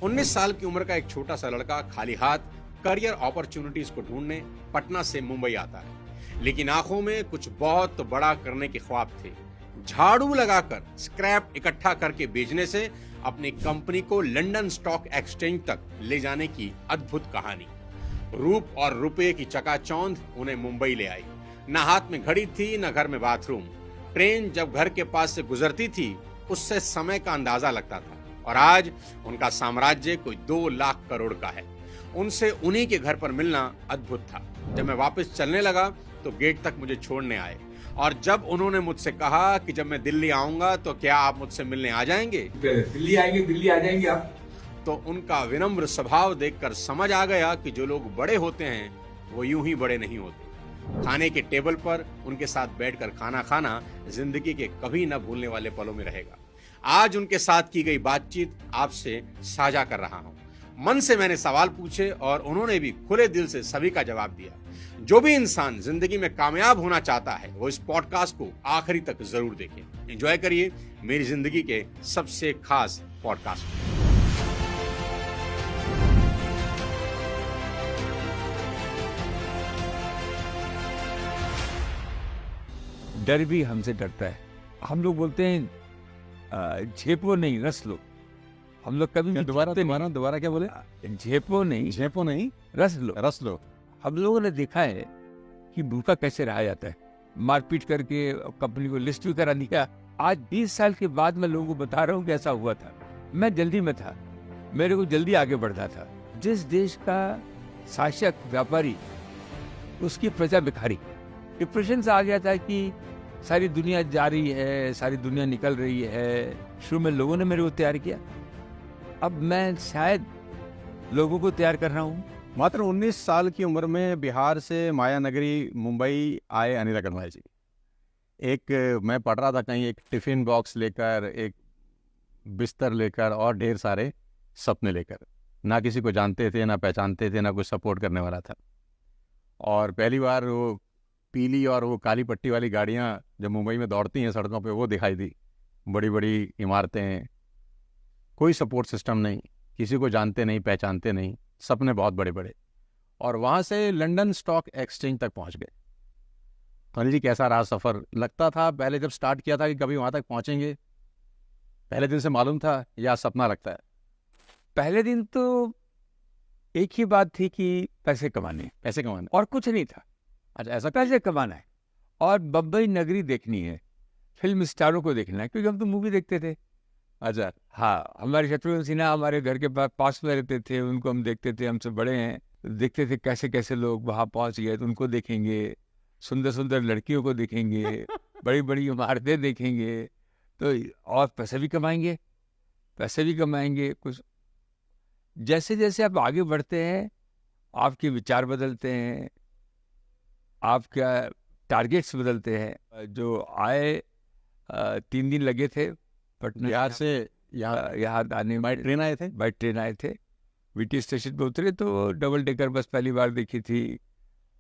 19 साल की उम्र का एक छोटा सा लड़का खाली हाथ करियर अपॉर्चुनिटीज को ढूंढने पटना से मुंबई आता है, लेकिन आंखों में कुछ बहुत बड़ा करने के ख्वाब थे। झाड़ू लगाकर स्क्रैप इकट्ठा करके बेचने से अपनी कंपनी को लंदन स्टॉक एक्सचेंज तक ले जाने की अद्भुत कहानी। रूप और रुपए की चकाचौंध उन्हें मुंबई ले आई। न हाथ में घड़ी थी, न घर में बाथरूम। ट्रेन जब घर के पास से गुजरती थी उससे समय का अंदाजा लगता था। और आज उनका साम्राज्य कोई 2 लाख करोड़ का है। उनसे उन्हीं के घर पर मिलना अद्भुत था। जब मैं वापस चलने लगा तो गेट तक मुझे छोड़ने आए, और जब उन्होंने मुझसे कहा कि जब मैं दिल्ली आऊंगा तो क्या आप मुझसे मिलने आ जाएंगे, दिल्ली आएंगे, दिल्ली आ जाएंगे आप। तो उनका विनम्र स्वभाव देखकर समझ आ गया कि जो लोग बड़े होते हैं वो यूं ही बड़े नहीं होते। खाने के टेबल पर उनके साथ बैठकर खाना खाना जिंदगी के कभी न भूलने वाले पलों में रहेगा। आज उनके साथ की गई बातचीत आपसे साझा कर रहा हूं। मन से मैंने सवाल पूछे और उन्होंने भी खुले दिल से सभी का जवाब दिया। जो भी इंसान जिंदगी में कामयाब होना चाहता है वो इस पॉडकास्ट को आखिरी तक जरूर देखें। एंजॉय करिए मेरी जिंदगी के सबसे खास पॉडकास्ट को। डर भी हमसे डरता है। हम लोग बोलते हैं झेपो नहीं रस लो। हम लोग कभी दोबारा क्या बोले? झेपो नहीं रस लो। हम लोगों ने देखा है कि भूखा कैसे रहा जाता है। मारपीट करके कंपनी को लिस्ट भी करा दिया। आज 20 साल के बाद मैं लोगों को बता रहा हूँ कि ऐसा हुआ था। मैं जल्दी में था, मेरे को जल्दी आगे बढ़ना था। जिस देश का शासक व्यापारी, उसकी प्रजा भिखारी। डिप्रेशन से आ गया था कि सारी दुनिया जा रही है, सारी दुनिया निकल रही है। शुरू में लोगों ने मेरे को तैयार किया, अब मैं शायद लोगों को तैयार कर रहा हूँ। मात्र 19 साल की उम्र में बिहार से माया नगरी मुंबई आए अनिल अग्रवाल जी। मैं पढ़ रहा था कहीं, एक टिफिन बॉक्स लेकर, एक बिस्तर लेकर और ढेर सारे सपने लेकर। ना किसी को जानते थे, ना पहचानते थे, ना कुछ सपोर्ट करने वाला था। और पहली बार वो पीली और वो काली पट्टी वाली गाड़ियाँ जब मुंबई में दौड़ती हैं सड़कों पे, वो दिखाई दी। बड़ी बड़ी इमारतें, कोई सपोर्ट सिस्टम नहीं, किसी को जानते नहीं, पहचानते नहीं, सपने बहुत बड़े बड़े। और वहाँ से लंदन स्टॉक एक्सचेंज तक पहुँच गए। अनिल जी, कैसा रहा सफ़र? लगता था पहले जब स्टार्ट किया था कि कभी वहाँ तक पहुँचेंगे? पहले दिन से मालूम था या सपना लगता है? पहले दिन तो एक ही बात थी कि पैसे कमाने और कुछ नहीं था। अच्छा, ऐसा पैसे कमाना है और बम्बई नगरी देखनी है, फिल्म स्टारों को देखना है, क्योंकि हम तो मूवी देखते थे। अच्छा, हाँ, हमारे शत्रुघ्न सिन्हा हमारे घर के पास में रहते थे, उनको हम देखते थे, हमसे बड़े हैं। देखते थे कैसे कैसे लोग वहाँ पहुँच गए, तो उनको देखेंगे, सुंदर सुंदर लड़कियों को देखेंगे, बड़ी बड़ी इमारतें देखेंगे, तो और पैसे भी कमाएंगे। कुछ जैसे जैसे आप आगे बढ़ते हैं आपके विचार बदलते हैं, आपका टारगेट्स बदलते हैं। जो आए 3 दिन लगे थे पटना बिहार से यहाँ आने में। बाय ट्रेन आए थे। वीटी स्टेशन पे उतरे तो डबल डेकर बस पहली बार देखी थी।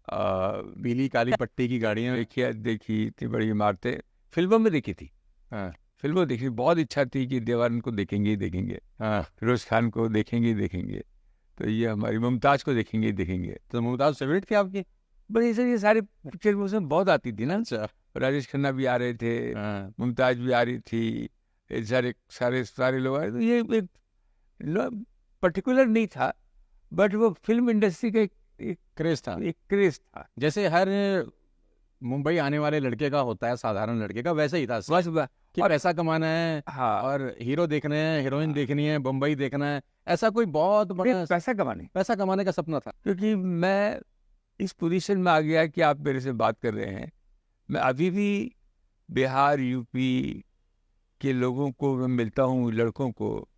पीली काली पट्टी की गाड़ियाँ देखी इतनी बड़ी इमारतें फिल्मों में देखी थी। हाँ, फिल्मों देखी, बहुत इच्छा थी कि देवानंद को देखेंगे, हाँ। फिरोज खान को देखेंगे, तो ये हमारी मुमताज को देखेंगे। तो मुमताज फेवरेट थी आपकी? बड़ी ये सारी पिक्चर उसमें बहुत आती थी ना। अच्छा। राजेश खन्ना भी आ रहे थे, हाँ। मुमताज भी आ रही थी, ये सारे लोग आ रहे। तो ये एक पर्टिकुलर नहीं था, बट वो फिल्म इंडस्ट्री का एक क्रेज था। जैसे हर मुंबई आने वाले लड़के का होता है, साधारण लड़के का, वैसे ही था बस कि पैसा कमाना है। हाँ, और हीरो देखने हैं, हीरोइन देखनी है, बम्बई देखना है। ऐसा कोई बहुत बड़ा पैसा कमाने का सपना था। क्योंकि मैं इस पोजीशन में आ गया कि आप मेरे से बात कर रहे हैं। मैं अभी भी बिहार, यूपी के लोगों को मैं मिलता हूँ, लड़कों को।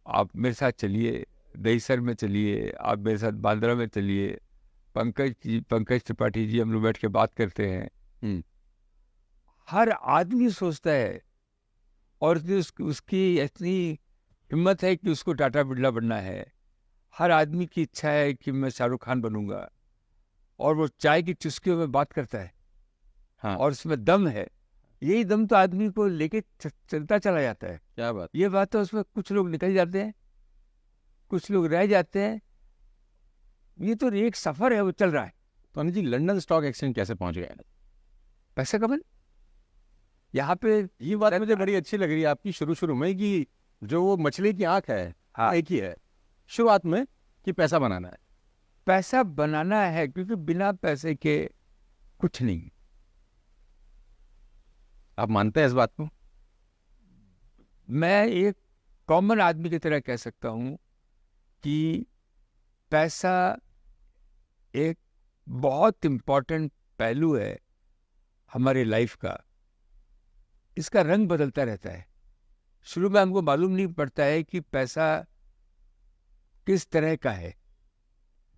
आप मेरे साथ चलिए, दहीसर में चलिए, आप मेरे साथ बांद्रा में चलिए, पंकज त्रिपाठी जी, हम लोग बैठ के बात करते हैं। हर आदमी सोचता है, और उसकी इतनी हिम्मत है कि उसको टाटा बिरला बनना है। हर आदमी की इच्छा है कि मैं शाहरुख खान बनूंगा, और वो चाय की चुस्कियों में बात करता है। हाँ। और उसमें दम है। यही दम तो आदमी को लेके चलता चला जाता है। क्या बात। ये बात तो उसमें कुछ लोग निकल जाते हैं। कुछ लोग रह जाते हैं। ये तो एक सफर है, वो चल रहा है। तो Anil ji, London stock exchange कैसे पहुंच गए? पैसा कमन यहाँ पे। ये बात मुझे बड़ी अच्छी लग रही है आपकी शुरू शुरू में, कि जो वो मछली की आंख है, हाँ, एक ही है शुरुआत में, कि पैसा बनाना है। पैसा बनाना है, क्योंकि बिना पैसे के कुछ नहीं। आप मानते हैं इस बात को? मैं एक कॉमन आदमी की तरह कह सकता हूँ कि पैसा एक बहुत इम्पोर्टेंट पहलू है हमारी लाइफ का। इसका रंग बदलता रहता है। शुरू में हमको मालूम नहीं पड़ता है कि पैसा किस तरह का है,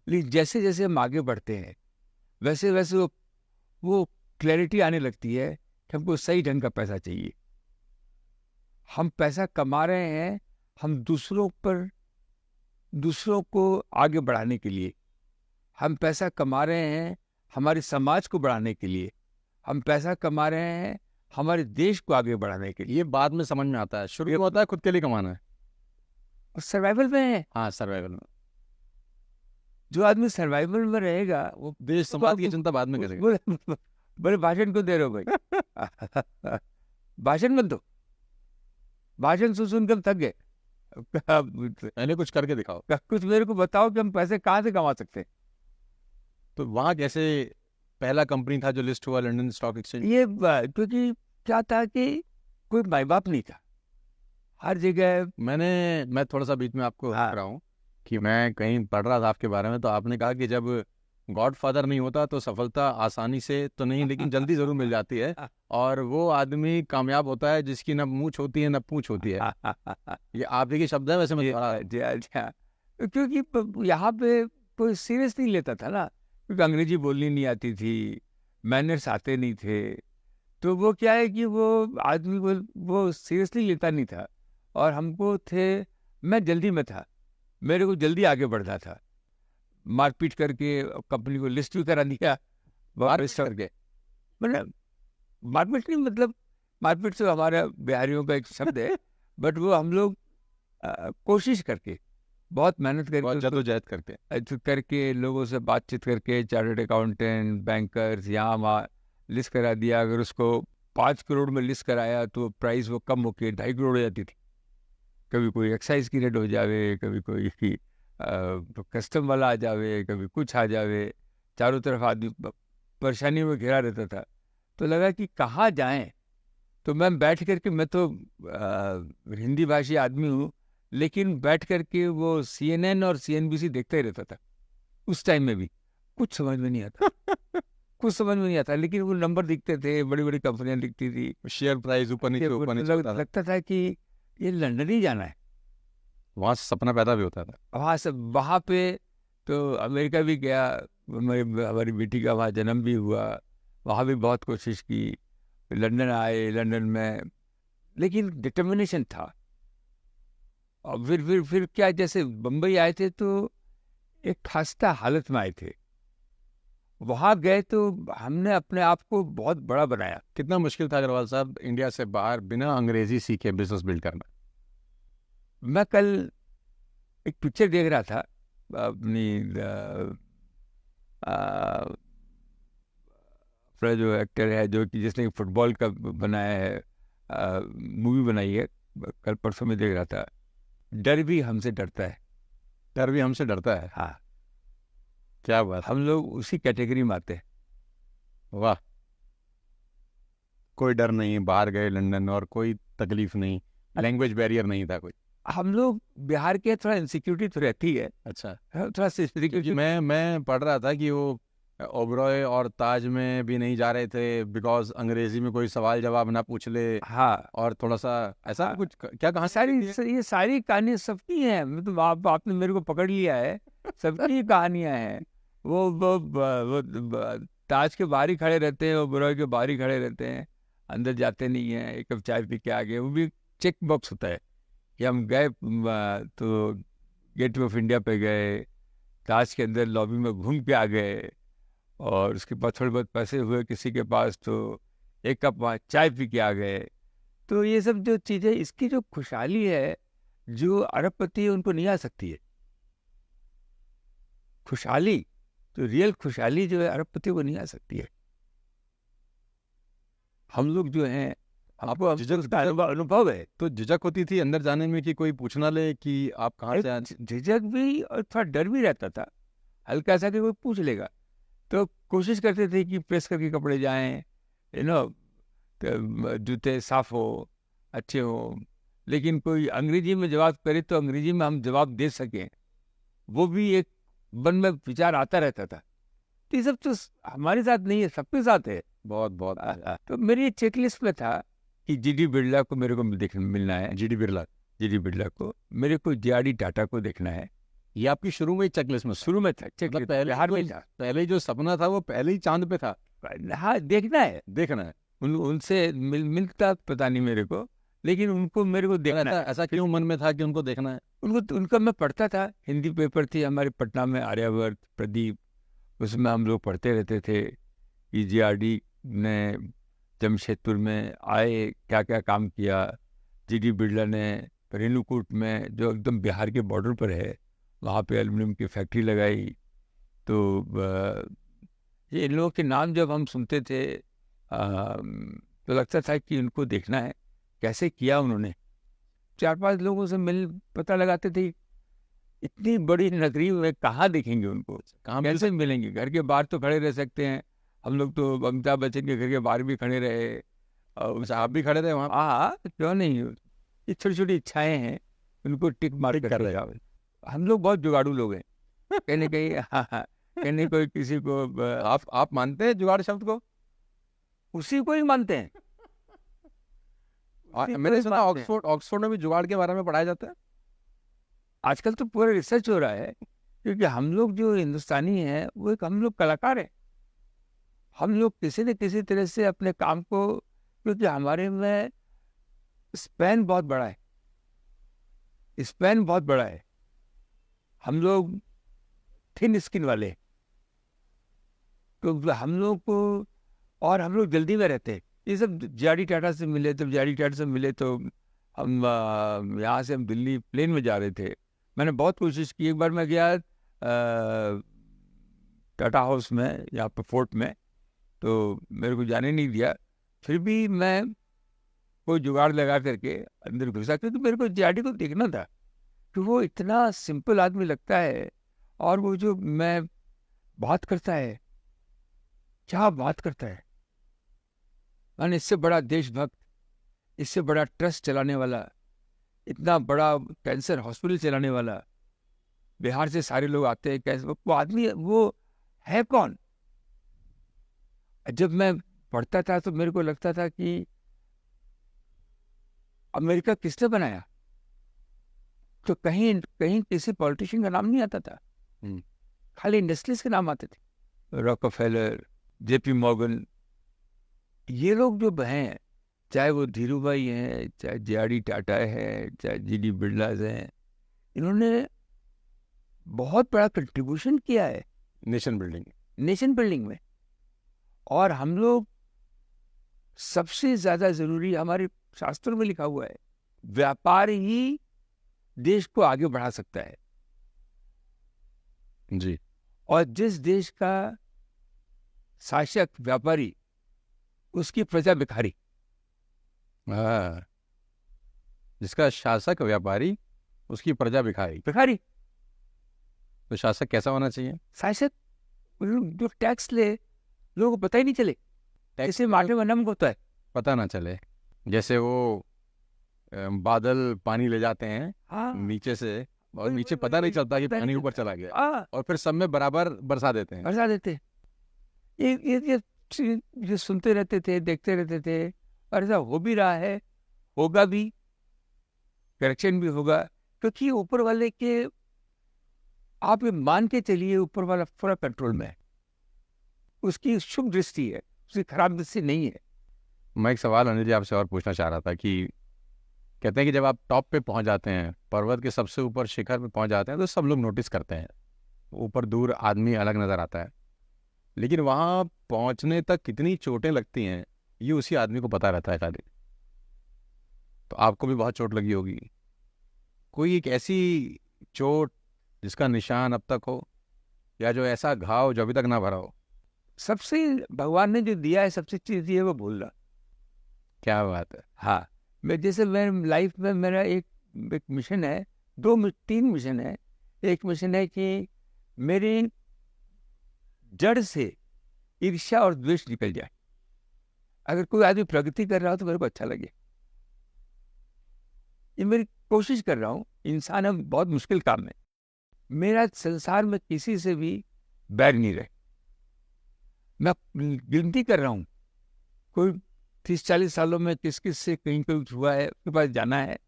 लेकिन जैसे जैसे हम आगे बढ़ते हैं वैसे वैसे वो क्लैरिटी आने लगती है कि हमको सही ढंग का पैसा चाहिए। हम पैसा कमा रहे हैं हम दूसरों को आगे बढ़ाने के लिए। हम पैसा कमा रहे हैं हमारे समाज को बढ़ाने के लिए। हम पैसा कमा रहे हैं हमारे देश को आगे बढ़ाने के लिए। ये बाद में समझ में आता है, शुरू में होता है खुद के लिए कमाना है। और सर्वाइवल में है। हाँ, सर्वाइवल में। जो आदमी सर्वाइवल में रहेगा वो देश समाज की चिंता बाद में करेगा। बड़े भाषण क्यों दे रहे हो भाई? भाषण मत दो। भाषण सुनकर थक गए। पहले कुछ करके दिखाओ। कुछ मेरे को बताओ कि हम पैसे कहाँ से कमा सकते हैं। तो वहाँ कैसे पहला कंपनी था जो लिस्ट हुआ लंदन स्टॉक एक्सचेंज? ये क्योंकि क्या था कि कोई माई बाप नहीं था हर जगह। मैं थोड़ा सा बीच में आपको रोक रहा हूँ कि मैं कहीं पढ़ रहा था आपके बारे में, तो आपने कहा कि जब गॉडफादर नहीं होता तो सफलता आसानी से तो नहीं लेकिन जल्दी जरूर मिल जाती है, और वो आदमी कामयाब होता है जिसकी न मूंछ होती है न पूंछ होती है। ये आप ही के शब्द है वैसे। मैं क्योंकि यहाँ पे कोई सीरियस नहीं लेता था ना, क्योंकि अंग्रेजी बोलनी नहीं आती थी, मैनर्स आते नहीं थे। तो वो क्या है कि वो आदमी वो सीरियसली लेता नहीं था। और हमको थे, मैं जल्दी में था, मेरे को जल्दी आगे बढ़ना था। मारपीट करके कंपनी को लिस्ट भी करा दिया। वापस करके मतलब मारपीट नहीं, मतलब मारपीट तो हमारा बिहारियों का एक शब्द है। बट वो हम लोग कोशिश करके, बहुत मेहनत करके, जद्दोजहद करके लोगों से बातचीत करके, चार्टर्ड अकाउंटेंट, बैंकर्स, यहाँ वहाँ लिस्ट करा दिया। अगर उसको 5 करोड़ में लिस्ट कराया तो प्राइस वो कम होके 2.5 करोड़ हो जाती थी। कभी कोई एक्साइज की रेट हो जावे, कभी कोई कस्टम वाला आ जावे, कभी कुछ आ जावे। चारों तरफ आदमी परेशानी में घिरा रहता था। तो लगा कि कहाँ जाएं। तो मैं बैठ करके, मैं तो हिंदी भाषी आदमी हूँ, लेकिन बैठ करके वो CNN और CNBC देखता ही रहता था। उस टाइम में भी कुछ समझ में नहीं आता। कुछ समझ में नहीं आता, लेकिन वो नंबर दिखते थे, बड़ी बड़ी कंपनियां दिखती थी, शेयर प्राइस ऊपर नीचे लगता था कि ये लंदन ही जाना है। वहाँ से सपना पैदा भी होता था। वहाँ पे तो अमेरिका भी गया, हमारी बेटी का वहाँ जन्म भी हुआ, वहाँ भी बहुत कोशिश की। लंदन आए, लंदन में लेकिन डिटर्मिनेशन था। और फिर क्या, जैसे बम्बई आए थे तो एक खस्ता हालत में आए थे। वहाँ गए तो हमने अपने आप को बहुत बड़ा बनाया। कितना मुश्किल था अग्रवाल साहब इंडिया से बाहर बिना अंग्रेजी सीखे बिजनेस बिल्ड करना? मैं कल एक पिक्चर देख रहा था अपनी अपना जो एक्टर है, जो कि जिसने फुटबॉल का बनाया है, मूवी बनाई है, कल परसों में देख रहा था। डर भी हमसे डरता है। डर भी हमसे डरता है? हाँ, क्या बात। हम लोग उसी कैटेगरी में आते हैं। वाह। कोई डर नहीं, बाहर गए लंदन और कोई तकलीफ नहीं, लैंग्वेज बैरियर नहीं था कोई। हम लोग बिहार के थोड़ा इनसिक्योरिटी तो रहती है। अच्छा। थोड़ा सिक्योरिटी। मैं पढ़ रहा था कि वो ओबरॉय और ताज में भी नहीं जा रहे थे बिकॉज अंग्रेजी में कोई सवाल जवाब ना पूछ ले। हाँ, और थोड़ा सा ऐसा कुछ क्या कहा? ये सारी कहानियां सबकी हैं। मतलब आपने मेरे को पकड़ लिया है। सबकी कहानियां हैं। वो ताज के बाहर ही खड़े रहते हैं, ओबरॉय के बाहर ही खड़े रहते हैं, अंदर जाते नहीं हैं। एक कप चाय पी के आ गए, वो भी चेक बॉक्स होता है कि हम गए तो गेट ऑफ इंडिया पे गए, ताज के अंदर लॉबी में घूम के आ गए, और उसके बाद थोड़े बहुत पैसे हुए किसी के पास तो एक कप वहाँ चाय पी के आ गए। तो ये सब जो चीज़ें, इसकी जो खुशहाली है, जो अरबपति है उनको नहीं आ सकती है। खुशहाली, तो रियल खुशहाली जो है अरबपति को नहीं आ सकती है। हम लोग जो हैं, आपको उसका अनुभव है। तो झिझक होती थी अंदर जाने में कि कोई पूछ ना ले कि आप कहाँ से आए? झिझक भी और थोड़ा डर भी रहता था, हल्का सा कि कोई पूछ लेगा। तो कोशिश करते थे कि प्रेस करके कपड़े जाएं, जूते साफ हो, अच्छे हो, लेकिन कोई अंग्रेजी में जवाब करे तो अंग्रेजी में हम जवाब दे सकें, वो भी एक मन में विचार आता रहता था। तो ये सब तो हमारे साथ नहीं है, सबके साथ है। बहुत बहुत तो मेरी चेकलिस्ट में था कि जीडी बिरला को मेरे को मिलना है, जीडी बिरला को, मेरे को जेआरडी टाटा को देखना है। ये आपकी शुरू में ही चेकलिस्ट में? शुरू में था, मतलब पहले बिहार में था। पहले जो सपना था वो पहले ही चांद पे था। हाँ, देखना है। उनसे मिलता पता नहीं मेरे को, लेकिन उनको मेरे को देखना है। ऐसा क्यों मन में था कि उनको देखना है? उनका मैं पढ़ता था, हिंदी पेपर थी हमारे पटना में, आर्यावर्त, प्रदीप, उसमें हम लोग पढ़ते रहते थे कि जेआरडी ने जमशेदपुर में आए, क्या क्या काम किया। जीडी बिरला ने रेणुकूट में, जो एकदम बिहार के बॉर्डर पर है, वहाँ पे एल्युमिनियम की फैक्ट्री लगाई। तो ये इन लोगों के नाम जब हम सुनते थे तो लगता था कि उनको देखना है, कैसे किया उन्होंने। 4-5 लोगों से पता लगाते थे, इतनी बड़ी नगरी में कहाँ देखेंगे उनको, कहाँ कैसे मिलेंगे। घर के बाहर तो खड़े रह सकते हैं हम लोग, तो अमिताभ बच्चन के घर के बाहर भी खड़े रहे, आप भी खड़े थे वहाँ? हाँ, क्यों नहीं। ये छोटी छोटी इच्छाएं हैं, उनको टिक मार कर रहे हैं। हम लोग बहुत जुगाड़ू लोग हैं, कहने कहीं हाँ, कहने कोई किसी को। आप मानते हैं जुगाड़ शब्द को? उसी को ही मानते हैं। मैंने सुना ऑक्सफोर्ड में भी जुगाड़ के बारे में पढ़ाया जाता है। आजकल तो पूरा रिसर्च हो रहा है, क्योंकि हम लोग जो हिंदुस्तानी हैं वो एक हम लोग कलाकार हैं। हम लोग किसी न किसी तरह से अपने काम को, क्योंकि हमारे में स्पैन बहुत बड़ा है, हम लोग थिन स्किन वाले, तो हम लोग को, और हम लोग जल्दी में रहते हैं। ये सब जेआरडी टाटा से मिले, तो हम यहाँ से हम दिल्ली प्लेन में जा रहे थे। मैंने बहुत कोशिश की, एक बार मैं गया टाटा हाउस में, यहाँ पर फोर्ट में, तो मेरे को जाने नहीं दिया। फिर भी मैं कोई जुगाड़ लगा करके अंदर घुसा, क्योंकि मेरे को जेआरडी को देखना था कि वो इतना सिंपल आदमी लगता है, और वो जो मैं बात करता है, क्या बात करता है। मैंने इससे बड़ा देशभक्त, इससे बड़ा ट्रस्ट चलाने वाला, इतना बड़ा कैंसर हॉस्पिटल चलाने वाला, बिहार से सारे लोग आते हैं, कैसे वो आदमी वो है कौन। जब मैं पढ़ता था तो मेरे को लगता था कि अमेरिका किसने बनाया, तो कहीं किसी पॉलिटिशियन का नाम नहीं आता था, खाली इंडस्ट्रीज के नाम आते थे। रॉकफेलर, जेपी मॉर्गन, ये लोग जो हैं, चाहे वो धीरू भाई हैं, चाहे जेआरडी टाटा है, चाहे जीडी बिरलास हैं, इन्होंने बहुत बड़ा कंट्रीब्यूशन किया है नेशन बिल्डिंग में। और हम लोग, सबसे ज्यादा जरूरी, हमारे शास्त्रों में लिखा हुआ है, व्यापार ही देश को आगे बढ़ा सकता है जी। और जिस देश का शासक व्यापारी, उसकी प्रजा भिखारी। जिसका शासक व्यापारी, उसकी प्रजा भिखारी। तो शासक कैसा होना चाहिए? शासक जो टैक्स ले, लोगों को पता ही नहीं चले, ऐसे माटे में नमक होता है, पता ना चले। जैसे वो बादल पानी ले जाते हैं नीचे से, और नीचे पता नहीं चलता कि पानी ऊपर चला गया, और फिर सब में बराबर बरसा देते हैं। ये सुनते रहते थे, देखते रहते थे, और ऐसा हो भी रहा है, होगा भी, करेक्शन भी होगा, क्योंकि ऊपर वाले के, आप ये मान के चलिए, ऊपर वाला पूरा कंट्रोल में है, उसकी शुभ दृष्टि है, उसकी खराब दृष्टि नहीं है। मैं एक सवाल अनिल जी आपसे और पूछना चाह रहा था कि कहते हैं कि जब आप टॉप पे पहुंच जाते हैं, पर्वत के सबसे ऊपर शिखर पे पहुंच जाते हैं, तो सब लोग नोटिस करते हैं, ऊपर दूर आदमी अलग नजर आता है, लेकिन वहां पहुंचने तक कितनी चोटें लगती हैं ये उसी आदमी को पता रहता है खाली। तो आपको भी बहुत चोट लगी होगी, कोई एक ऐसी चोट जिसका निशान अब तक हो? या जो ऐसा घाव जो अभी तक ना भरा हो? सबसे भगवान ने जो दिया है, सबसे चीज़ दी है वो भूलना। क्या बात है। हाँ, मैं जैसे मैं लाइफ में मेरा एक मिशन है, 3 मिशन है। एक मिशन है कि मेरी जड़ से ईर्ष्या और द्वेष निकल जाए। अगर कोई आदमी प्रगति कर रहा हो तो मेरे को अच्छा लगे। ये मेरी कोशिश कर रहा हूँ। इंसान अब बहुत मुश्किल काम है। मेरा संसार में किसी से भी बैर नहीं रहे। मैं गिनती कर रहा हूँ, कोई 30-40 सालों में किस किस से कहीं कुछ हुआ है, उसके पास जाना है,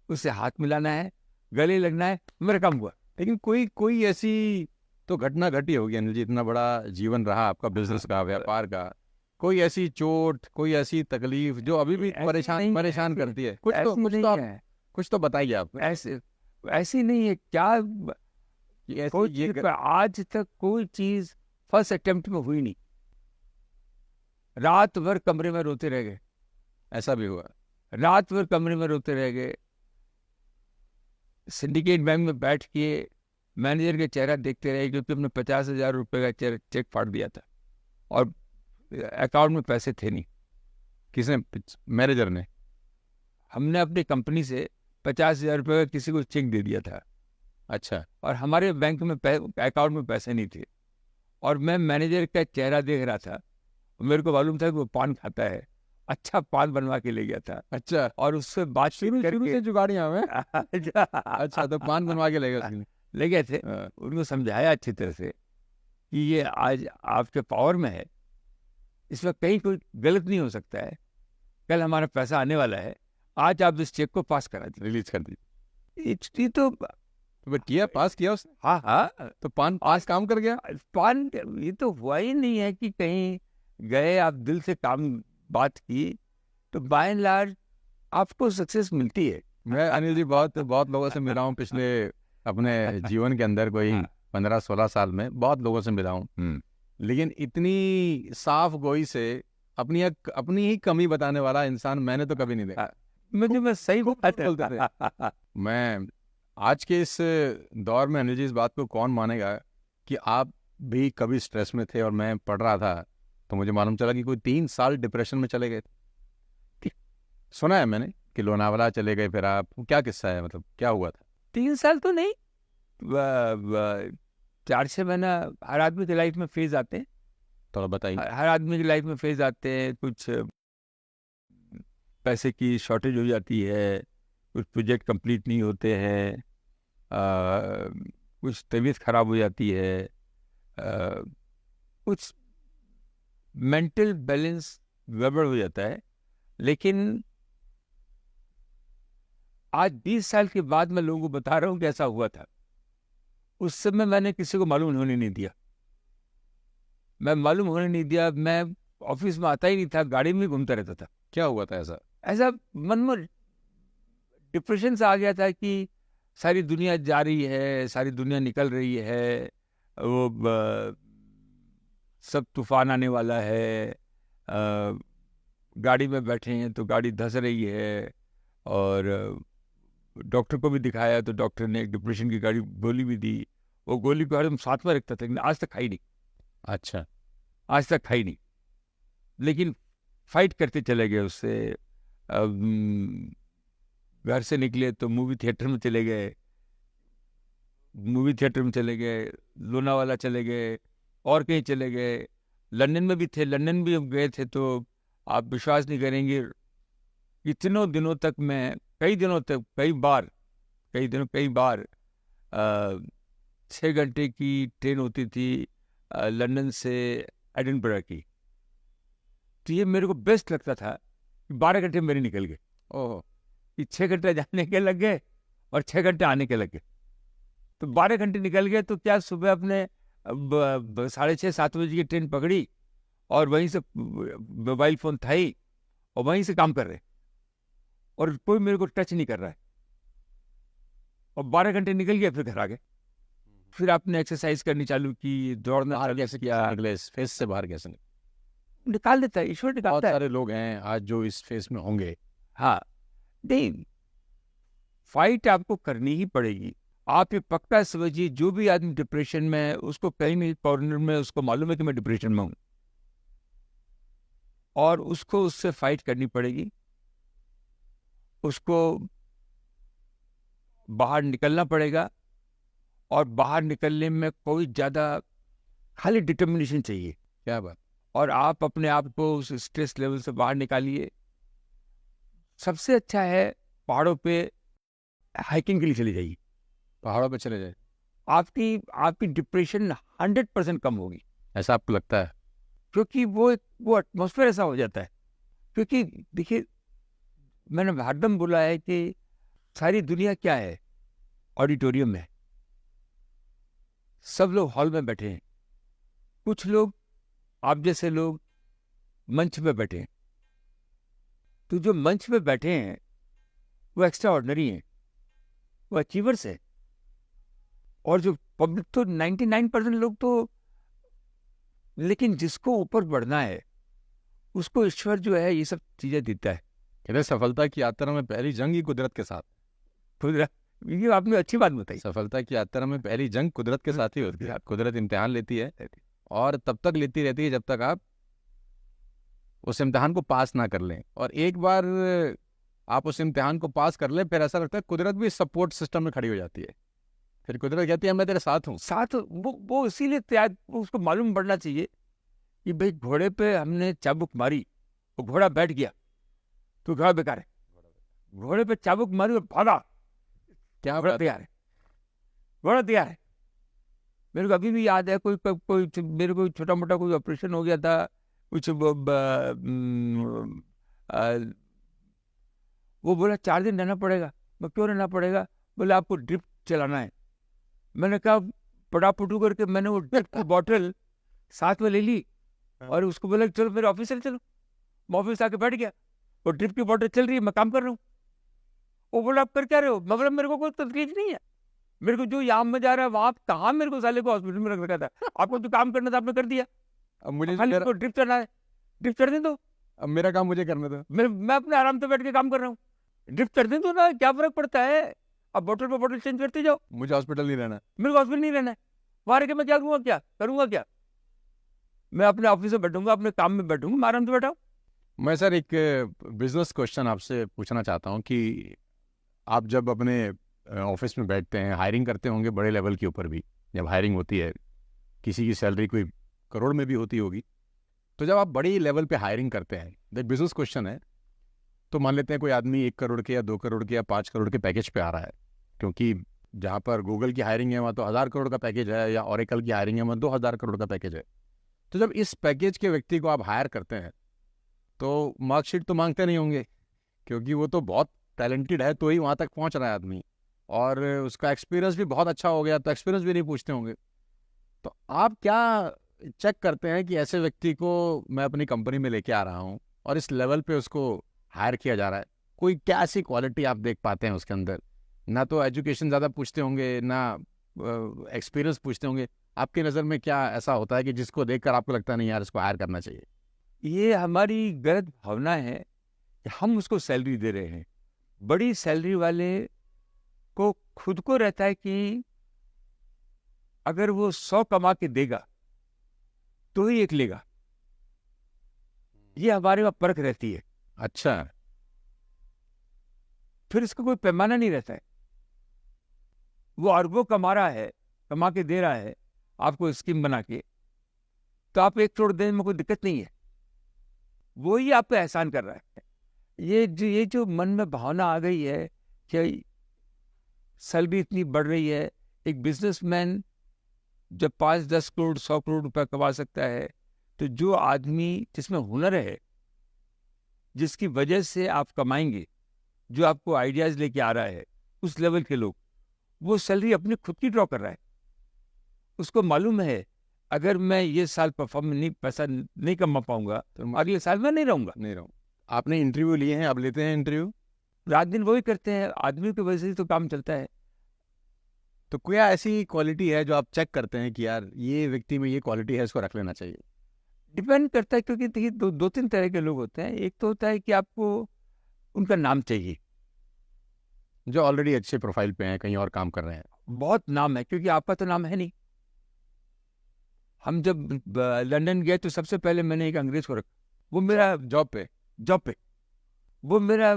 उससे हाथ मिलाना है, गले लगना है, मेरा काम हुआ। लेकिन कोई ऐसी तो घटना घटी होगी अनिल जी, इतना बड़ा जीवन रहा आपका, बिजनेस का, व्यापार का, कोई ऐसी चोट, कोई ऐसी तकलीफ जो अभी भी परेशान करती है? कुछ तो बताइए आप। ऐसी नहीं है क्या? कोई आज तक कोई चीज फर्स्ट अटेम्प्ट में हुई नहीं। रात भर कमरे में रोते रह गए। ऐसा भी हुआ? रात भर कमरे में रोते रह गए। सिंडिकेट बैंक में बैठ के मैनेजर का चेहरा देखते रहे, क्योंकि हमने 50,000 रुपए का चेक फाड़ दिया था और अकाउंट में पैसे थे नहीं। किसने? मैनेजर ने? हमने अपनी कंपनी से 50,000 रुपए का किसी को चेक दे दिया था। अच्छा। और हमारे बैंक में अकाउंट में पैसे नहीं थे, और मैं मैनेजर का चेहरा देख रहा था। मेरे को मालूम था कि वो पान खाता है। अच्छा पान बनवा के ले गया था। अच्छा। और उससे बातचीत शुरू से जुगाड़ियां में। अच्छा, तो पान बनवा के ले गए थे। उनको समझाया अच्छी तरह से कि ये आज आपके पावर में है, इसमें कहीं कोई गलत नहीं हो सकता है। कल हमारा पैसा आने वाला है, आज आप इस चेक को पास करा दीजिए, रिलीज कर दीजिए। ये तो किया, पास किया उसने? हाँ हाँ, तो पान पास काम कर गया। पान ये तो हुआ ही नहीं है कि कहीं गए, आप दिल से काम बात की तो बाय एंड लार्ज आपको सक्सेस मिलती है। मैं अनिल जी बहुत लोगों से मिला हूँ पिछले अपने जीवन के अंदर, कोई 15-16 साल में बहुत लोगों से मिला हूँ, लेकिन इतनी साफ गोई से अपनी ही कमी बताने वाला इंसान मैंने तो कभी नहीं देखा। मैं सही बात बोलते थे। मैं आज के इस दौर में अनिल जी, इस बात को कौन मानेगा कि आप भी कभी स्ट्रेस में थे, और मैं पढ़ रहा था तो मुझे मालूम चला कि कोई 3 साल डिप्रेशन में चले गए थे। सुना है मैंने कि लोनावाला चले गए, फिर आप, क्या किस्सा है, मतलब क्या हुआ था? 3 साल तो नहीं, 4-6 महीना। हर आदमी की लाइफ में फेज आते हैं। थोड़ा बताइए। हर आदमी की लाइफ में फेज आते हैं। कुछ पैसे की शॉर्टेज हो जाती है, कुछ प्रोजेक्ट कंप्लीट नहीं होते हैं, कुछ तबीयत खराब हो जाती है, कुछ मेंटल बैलेंस गड़बड़ हो जाता है। लेकिन आज 20 साल के बाद मैं लोगों को बता रहा हूँ कि ऐसा हुआ था। उस समय मैंने किसी को मालूम होने नहीं दिया। मैं ऑफिस में आता ही नहीं था, गाड़ी में घूमता रहता था। क्या हुआ था ऐसा? मन में डिप्रेशन सा आ गया था कि सारी दुनिया जा रही है, सारी दुनिया निकल रही है, वो सब तूफान आने वाला है, गाड़ी में बैठे हैं तो गाड़ी धंस रही है। और डॉक्टर को भी दिखाया तो डॉक्टर ने एक डिप्रेशन की गोली भी दी। वो गोली को हरदम साथ में रखता था, लेकिन आज तक खाई नहीं। अच्छा। आज तक खाई नहीं, लेकिन फाइट करते चले गए उससे। घर से निकले तो मूवी थिएटर में चले गए, लोनावाला चले गए, और कहीं चले गए। लंदन में भी थे, लंदन भी गए थे तो आप विश्वास नहीं करेंगे, इतनों दिनों तक मैं कई बार 6 घंटे की ट्रेन होती थी लंदन से एडिनबरा की, तो ये मेरे को बेस्ट लगता था कि 12 घंटे मेरे निकल गए। ओह, कि 6 घंटे जाने के लग गए और 6 घंटे आने के लग गए, तो 12 घंटे निकल गए। तो क्या सुबह अपने 6:30-7 बजे की ट्रेन पकड़ी, और वहीं से मोबाइल फोन था ही, और वहीं से काम कर रहे, और कोई मेरे को टच नहीं कर रहा है। और 12 घंटे निकल गए, फिर घर आ गए। फिर आपने एक्सरसाइज करनी चालू की, दौड़ना कैसे किया? इस फेस से बाहर कैसे निकाल देता है, ईश्वर निकालता है। बहुत सारे लोग हैं आज जो इस फेस में होंगे। हाँ, नहीं, फाइट आपको करनी ही पड़ेगी। आप ये पक्का समझिए, जो भी आदमी डिप्रेशन में है उसको कहीं नहीं कॉर्नर में उसको मालूम है कि मैं डिप्रेशन में हूं, और उसको उससे फाइट करनी पड़ेगी, उसको बाहर निकलना पड़ेगा। और बाहर निकलने में कोई ज़्यादा खाली डिटर्मिनेशन चाहिए, क्या बात। और आप अपने आप को उस स्ट्रेस लेवल से बाहर निकालिए। सबसे अच्छा है पहाड़ों पे हाइकिंग के लिए चली जाइए, पहाड़ों पे चले जाए, आपकी आपकी डिप्रेशन 100% कम होगी, ऐसा आपको लगता है? क्योंकि वो एटमॉस्फेयर ऐसा हो जाता है। क्योंकि देखिए, मैंने हरदम बोला है कि सारी दुनिया क्या है, ऑडिटोरियम में, सब लोग हॉल में बैठे हैं, कुछ लोग आप जैसे लोग मंच पे बैठे हैं। तो जो मंच पे बैठे हैं वो एक्स्ट्रा ऑर्डिनरी हैं, वो अचीवर्स है। और जो पब्लिक तो 99% लोग तो, लेकिन जिसको ऊपर बढ़ना है उसको ईश्वर जो है ये सब चीजें देता है। कहते हैं सफलता की यात्रा में पहली जंग ही कुदरत के साथ। ये आपने अच्छी बात बताई। सफलता की यात्रा में पहली जंग कुदरत के साथ ही होती है। कुदरत इम्तिहान लेती है और तब तक लेती रहती है जब तक आप उस इम्तिहान को पास ना कर लें। और एक बार आप उस इम्तिहान को पास कर लें, फिर ऐसा लगता है कुदरत भी सपोर्ट सिस्टम में खड़ी हो जाती है। फिर कुदरत कहती है मैं तेरे साथ हूँ। साथ वो इसीलिए तैयार, उसको मालूम पड़ना चाहिए कि भाई घोड़े पे हमने चाबुक मारी, वो घोड़ा बैठ गया तो घोड़ा बेकार है। घोड़े पे चाबुक मारी और भागा, क्या घोड़ा बात। तैयार है, घोड़ा तैयार है। मेरे को अभी भी याद है, कोई मेरे को छोटा मोटा कोई ऑपरेशन हो गया था, कुछ वो बोला 4 दिन रहना पड़ेगा। मैं क्यों रहना पड़ेगा? बोले आपको ड्रिप चलाना है। मैंने कहा पटापटू करके मैंने वो ड्रिप की बॉटल साथ में ले ली और उसको बोला चलो मेरे ऑफिस से चलो। मैं ऑफिस आके बैठ गया, वो ड्रिप की बॉटल चल रही है, मैं काम कर रहा हूँ। वो बोला आप कर क्या रहे हो? मैं बोला मेरे को कोई तकलीफ नहीं है, मेरे को जो यहाँ में जा रहा है वहां कहाँ मेरे को साले को हॉस्पिटल में रख रखा था। आपको तो काम करना था, आपने कर दिया। अब मुझे खाली ड्रिप चढ़ना है, ड्रिप चढ़ने दो। अब मेरा काम मुझे करने दो। मैं अपने आराम से बैठ के काम कर रहा हूँ, ड्रिप चढ़ने दो ना, क्या फर्क पड़ता है? अब बोतल पे बोतल चेंज करते जाओ। मुझे हॉस्पिटल नहीं रहना। मेरे को हॉस्पिटल नहीं रहना है, वहां रह के मैं क्या करूंगा, क्या करूंगा? क्या मैं अपने ऑफिस में बैठूंगा, अपने काम में बैठूंगा, मैं आराम से बैठा हूँ। मैं सर एक बिजनेस क्वेश्चन आपसे पूछना चाहता हूँ कि आप जब अपने ऑफिस में बैठते हैं, हायरिंग करते होंगे बड़े लेवल के ऊपर भी, जब हायरिंग होती है किसी की सैलरी कोई करोड़ में भी होती होगी, तो जब आप बड़ी लेवल पे हायरिंग करते हैं, एक बिजनेस क्वेश्चन है, तो मान लेते हैं कोई आदमी 1 करोड़ के या 2 करोड़ के या 5 करोड़ के पैकेज पे आ रहा है, क्योंकि जहाँ पर गूगल की हायरिंग है वहाँ तो 1000 करोड़ का पैकेज है, या ओरेकल की हायरिंग है वहाँ 2000 करोड़ का पैकेज है। तो जब इस पैकेज के व्यक्ति को आप हायर करते हैं तो मार्कशीट तो मांगते नहीं होंगे, क्योंकि वो तो बहुत टैलेंटेड है तो ही वहाँ तक पहुँच रहा है आदमी, और उसका एक्सपीरियंस भी बहुत अच्छा हो गया तो एक्सपीरियंस भी नहीं पूछते होंगे। तो आप क्या चेक करते हैं कि ऐसे व्यक्ति को मैं अपनी कंपनी में लेके आ रहा हूँ और इस लेवल पे उसको हायर किया जा रहा है, कोई क्या ऐसी क्वालिटी आप देख पाते हैं उसके अंदर? ना तो एजुकेशन ज़्यादा पूछते होंगे, ना एक्सपीरियंस पूछते होंगे, आपकी नज़र में क्या ऐसा होता है कि जिसको देखकर आपको लगता नहीं यार इसको हायर करना चाहिए? ये हमारी गलत भावना है कि हम उसको सैलरी दे रहे हैं। बड़ी सैलरी वाले को खुद को रहता है कि अगर वो 100 कमा के देगा तो ही 1 लेगा, ये हमारे वहां परख रहती है। अच्छा, फिर इसका कोई पैमाना नहीं रहता है। वो अरबों कमा रहा है, कमा के दे रहा है आपको स्कीम बना के, तो आप 1 करोड़ देने में कोई दिक्कत नहीं है, वो ही आप पे एहसान कर रहा है। ये जो मन में भावना आ गई है कि सैलरी इतनी बढ़ रही है, एक बिजनेसमैन जब 5-10 करोड़ 100 करोड़ रुपए कमा सकता है, तो जो आदमी जिसमें हुनर है, जिसकी वजह से आप कमाएंगे, जो आपको आइडियाज लेके आ रहा है, उस लेवल के लोग, वो सैलरी अपनी खुद की ड्रॉ कर रहा है। उसको मालूम है अगर मैं ये साल पैसा नहीं कमा पाऊंगा तो अगले साल मैं नहीं रहूंगा। आपने इंटरव्यू लिए हैं, आप लेते हैं इंटरव्यू? रात दिन वही करते हैं, आदमी की वजह से तो काम चलता है। तो क्या ऐसी क्वालिटी है जो आप चेक करते हैं कि यार ये व्यक्ति में ये क्वालिटी है, इसको रख लेना चाहिए? डिपेंड करता है, क्योंकि देखिए 2-3 तरह के लोग होते हैं। एक तो होता है कि आपको उनका नाम चाहिए, जो ऑलरेडी अच्छे प्रोफाइल पे हैं, कहीं और काम कर रहे हैं। बहुत नाम है, क्योंकि आपका तो नाम है नहीं। हम जब लंदन गए तो सबसे पहले मैंने एक अंग्रेज को रखा, वो मेरा जॉब पे? वो मेरा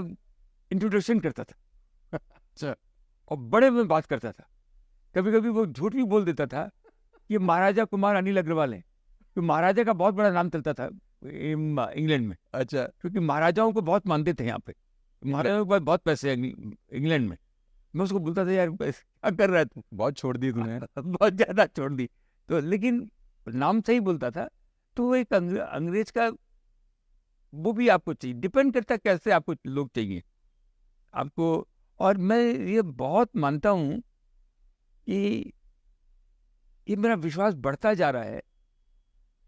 इंट्रोडक्शन करता था। अच्छा। और बड़े में बात करता था। कभी कभी वो झूठ भी बोल देता था कि महाराजा कुमार अनिल अग्रवाल हैं, तो महाराजा का बहुत बड़ा नाम चलता था इंग्लैंड में। अच्छा। क्योंकि महाराजाओं को बहुत मानते थे यहाँ पे, महाराजाओं के पास बहुत पैसे हैं इंग्लैंड में। मैं उसको बोलता था, यार क्या कर रहा है तू, बहुत छोड़ दी तूने। बहुत ज्यादा छोड़ दी। तो लेकिन नाम सही बोलता था। तो वो एक अंग्रेज का, वो भी आपको चाहिए, डिपेंड करता है कैसे आपको लोग चाहिए आपको। और मैं ये बहुत मानता हूँ कि ये मेरा विश्वास बढ़ता जा रहा है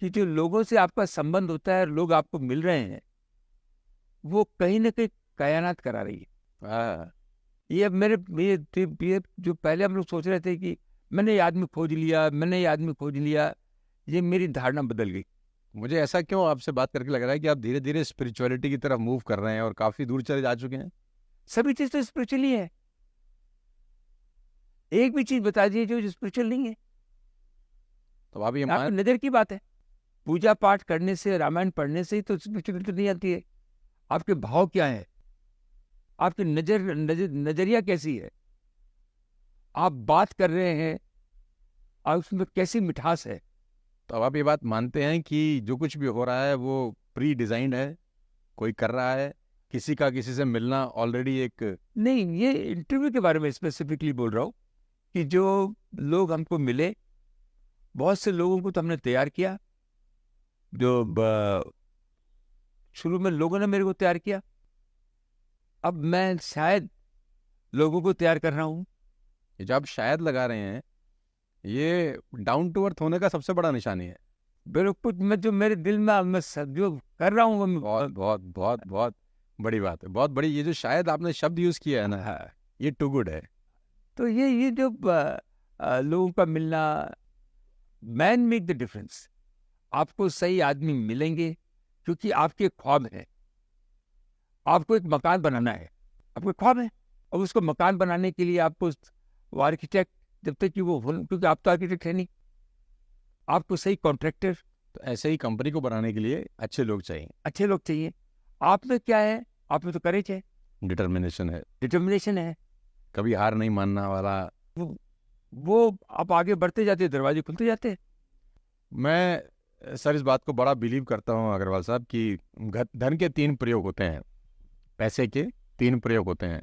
कि जो लोगों से आपका संबंध होता है, लोग आपको मिल रहे हैं, वो कहीं ना कहीं कायनात करा रही है। हाँ। ये अब ये जो पहले हम लोग सोच रहे थे कि मैंने ये आदमी खोज लिया, ये मेरी धारणा बदल गई। मुझे ऐसा क्यों आपसे बात करके लग रहा है कि आप धीरे धीरे स्पिरिचुअलिटी की तरफ मूव कर रहे हैं और काफी दूर चले जा चुके हैं। सभी चीज तो स्पिरिचुअल ही है, एक भी चीज बता दीजिए जो स्पिरिचुअल नहीं है। तो आप ये आपकी नजर की बात है, पूजा पाठ करने से, रामायण पढ़ने से ही तो स्पिरिचुअलिटी नहीं आती है। आपके भाव क्या है, आपकी नजरिया कैसी है, आप बात कर रहे हैं और उसमें कैसी मिठास है। तो अब आप ये बात मानते हैं कि जो कुछ भी हो रहा है वो प्री डिजाइंड है, कोई कर रहा है, किसी का किसी से मिलना ऑलरेडी एक। नहीं, ये इंटरव्यू के बारे में स्पेसिफिकली बोल रहा हूँ कि जो लोग हमको मिले, बहुत से लोगों को तो हमने तैयार किया, जो शुरू में लोगों ने मेरे को तैयार किया, अब मैं शायद लोगों को तैयार कर रहा हूँ। ये जो आप शायद लगा रहे हैं, ये डाउन टू अर्थ होने का सबसे बड़ा निशानी है। बिल्कुल, मैं जो मेरे दिल में मैं जो कर रहा हूँ वो बहुत बहुत बहुत बहुत बड़ी बात है, बहुत बड़ी। ये जो शायद आपने शब्द यूज किया है ना, हाँ। ये टू गुड है। तो ये जो लोगों का मिलना, मैन मेक द डिफरेंस। आपको सही आदमी मिलेंगे क्योंकि आपके ख्वाब है, आपको एक मकान बनाना है, आपको ख्वाब है, और उसको मकान बनाने के लिए आपको वो आर्किटेक्ट, जब तक कि वो हो, क्योंकि आप तो आर्किटेक्ट है नहीं, आपको सही कॉन्ट्रैक्टर, तो ऐसे ही कंपनी को बनाने के लिए अच्छे लोग चाहिए, अच्छे लोग चाहिए। आप में क्या है, आप में तो करेज है, डिटर्मिनेशन है, डिटर्मिनेशन है, कभी हार नहीं मानना वाला। वो आप आगे बढ़ते जाते, दरवाजे खुलते जाते हैं। मैं सर इस बात को बड़ा बिलीव करता हूँ अग्रवाल साहब कि धन के 3 प्रयोग होते हैं, पैसे के 3 प्रयोग होते हैं।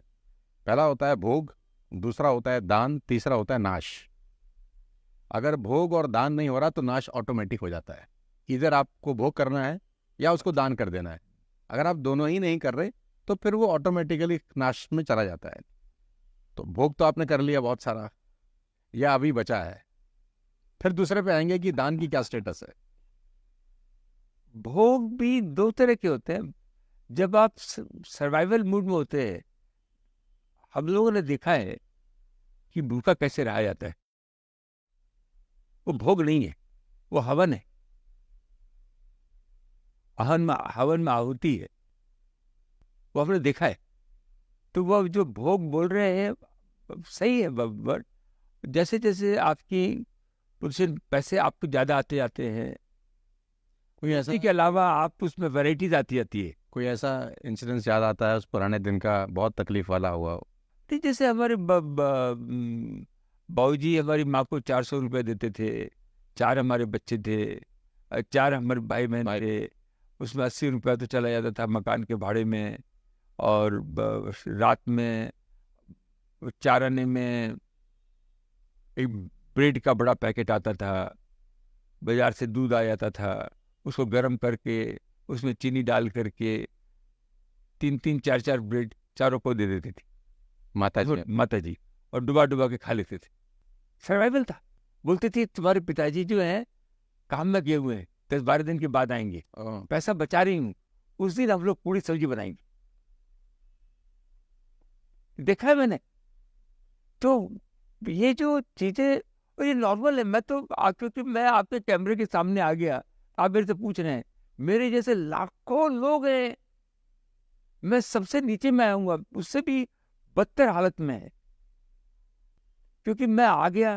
पहला होता है भोग, दूसरा होता है दान, तीसरा होता है नाश। अगर भोग और दान नहीं हो रहा तो नाश ऑटोमेटिक हो जाता है। इधर आपको भोग करना है या उसको दान कर देना है। अगर आप दोनों ही नहीं कर रहे तो फिर वो ऑटोमेटिकली नाश में चला जाता है। तो भोग तो आपने कर लिया बहुत सारा, या अभी बचा है। फिर दूसरे पे आएंगे कि दान की क्या स्टेटस है। भोग भी 2 तरह के होते हैं। जब आप सर्वाइवल मूड में होते हैं, हम लोगों ने देखा है कि भूखा कैसे रहा जाता है। वो भोग नहीं है, वो हवन है, हवन में आहुति है, वो हमने देखा है। तो वो जो भोग बोल रहे हैं सही है, बट जैसे जैसे आपकी पैसे आपको ज्यादा आते जाते हैं, कोई ऐसा इसी के अलावा आप उसमें वैरायटीज आती जाती है। कोई ऐसा इंसिडेंस याद आता है उस पुराने दिन का, बहुत तकलीफ वाला हुआ हो? तो जैसे हमारे बाबूजी हमारी माँ को 400 रुपये देते थे, 4 हमारे बच्चे थे, 4 हमारे भाई बहन थे, उसमें 80 रुपया तो चला जाता था मकान के भाड़े में। और रात में 4 आने में एक ब्रेड का बड़ा पैकेट आता था, बाजार से दूध आ जाता था, उसको गर्म करके उसमें चीनी डाल करके 3-3 4-4 ब्रेड चारों को दे देती थी माता जी, और डुबा डुबा के खा लेते थे। सर्वाइवल था। बोलते थे तुम्हारे पिताजी जो हैं काम में गए हुए हैं, 10-12 दिन के बाद आएंगे, पैसा बचा रही हूँ, उस दिन हम लोग पूरी सब्जी बनाएंगे। देखा है मैंने। तो ये जो चीजें, और ये नॉर्मल है। मैं तो क्योंकि मैं आपके कैमरे के सामने आ गया, आप मेरे से पूछ रहे हैं, मेरे जैसे लाखों लोग हैं, मैं सबसे नीचे में आऊंगा, उससे भी बदतर हालत में है। क्योंकि मैं आ गया